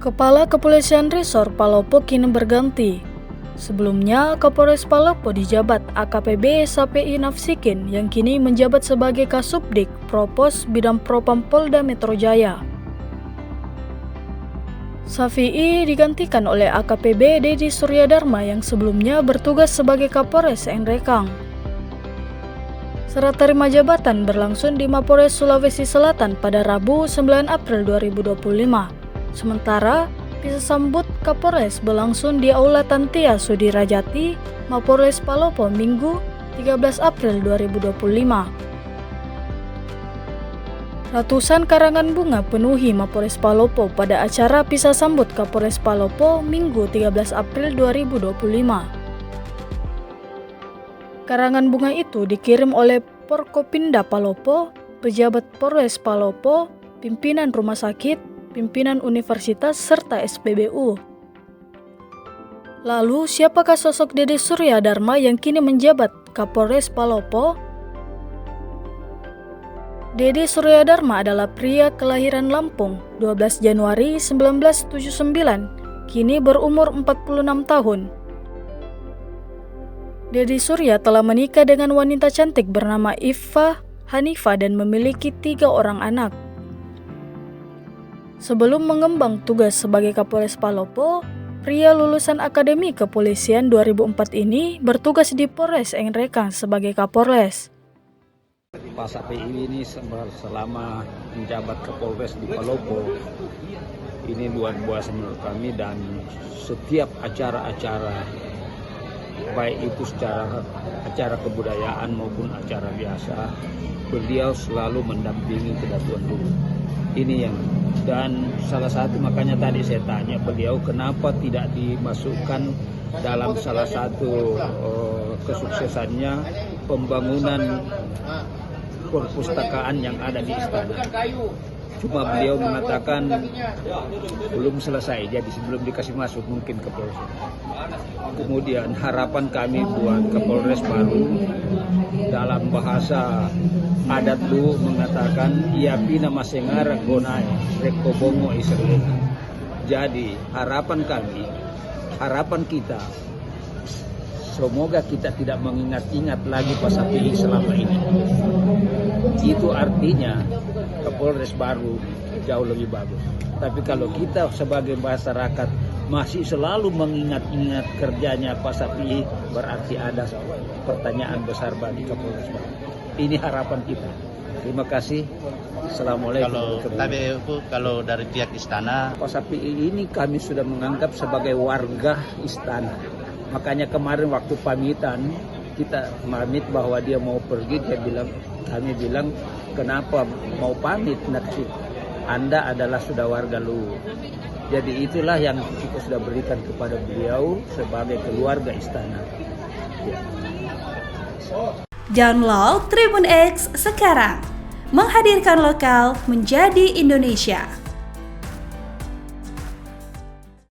Kepala Kepolisian Resor Palopo kini berganti. Sebelumnya, Kapolres Palopo dijabat AKPB Sapi Nafsikin yang kini menjabat sebagai Kasubdik Propos Bidang Propam Polda Metro Jaya. Safi'i digantikan oleh AKPB Dedi Suryadharma yang sebelumnya bertugas sebagai Kapolres Enrekang. Serah terima jabatan berlangsung di Mapolres Sulawesi Selatan pada Rabu 9 April 2025. Sementara, pisah sambut Kapolres berlangsung di Aula Tantia Sudirajati, Mapolres Palopo Minggu 13 April 2025. Ratusan karangan bunga penuhi Mapolres Palopo pada acara pisah sambut Kapolres Palopo Minggu 13 April 2025. Karangan bunga itu dikirim oleh Porkopinda Palopo, pejabat Polres Palopo, pimpinan rumah sakit, pimpinan universitas, serta SPBU. Lalu, siapakah sosok Dedi Suryadharma yang kini menjabat Kapolres Palopo? Dedi Suryadharma adalah pria kelahiran Lampung, 12 Januari 1979, kini berumur 46 tahun. Dedi Surya telah menikah dengan wanita cantik bernama Iva Hanifa dan memiliki 3 orang anak. Sebelum mengemban tugas sebagai Kapolres Palopo, pria lulusan Akademi Kepolisian 2004 ini bertugas di Polres Enrekang sebagai Kapolres. Pak Sapi ini selama menjabat Kapolres di Palopo, ini luar biasa menurut kami, dan setiap acara-acara, baik itu secara acara kebudayaan maupun acara biasa, beliau selalu mendampingi Kedatuan Luhur. Ini yang, dan salah satu makanya tadi saya tanya beliau kenapa tidak dimasukkan dalam salah satu kesuksesannya pembangunan perpustakaan yang ada di istana. Cuma beliau mengatakan belum selesai, jadi sebelum dikasih masuk mungkin ke Polres. Kemudian harapan kami buat Kapolres baru, dalam bahasa adat lu mengatakan iapina masengara gonai rekobongo Israel. Jadi harapan kami, harapan kita, semoga kita tidak mengingat-ingat lagi Pak Sapi selama ini. Itu artinya Kapolres baru jauh lebih bagus. Tapi kalau kita sebagai masyarakat masih selalu mengingat-ingat kerjanya Pak Sapi, berarti ada pertanyaan besar bagi Kapolres baru. Ini harapan kita. Terima kasih. Assalamualaikum. Kalau dari pihak istana, Pak Sapi ini kami sudah menganggap sebagai warga istana. Makanya kemarin waktu pamitan, kita pamit bahwa dia mau pergi, kami bilang kenapa mau pamit, nanti Anda adalah sudah warga Luhur. Jadi itulah yang kita sudah berikan kepada beliau sebagai keluarga istana. Ya. Download Tribun X sekarang, menghadirkan lokal menjadi Indonesia.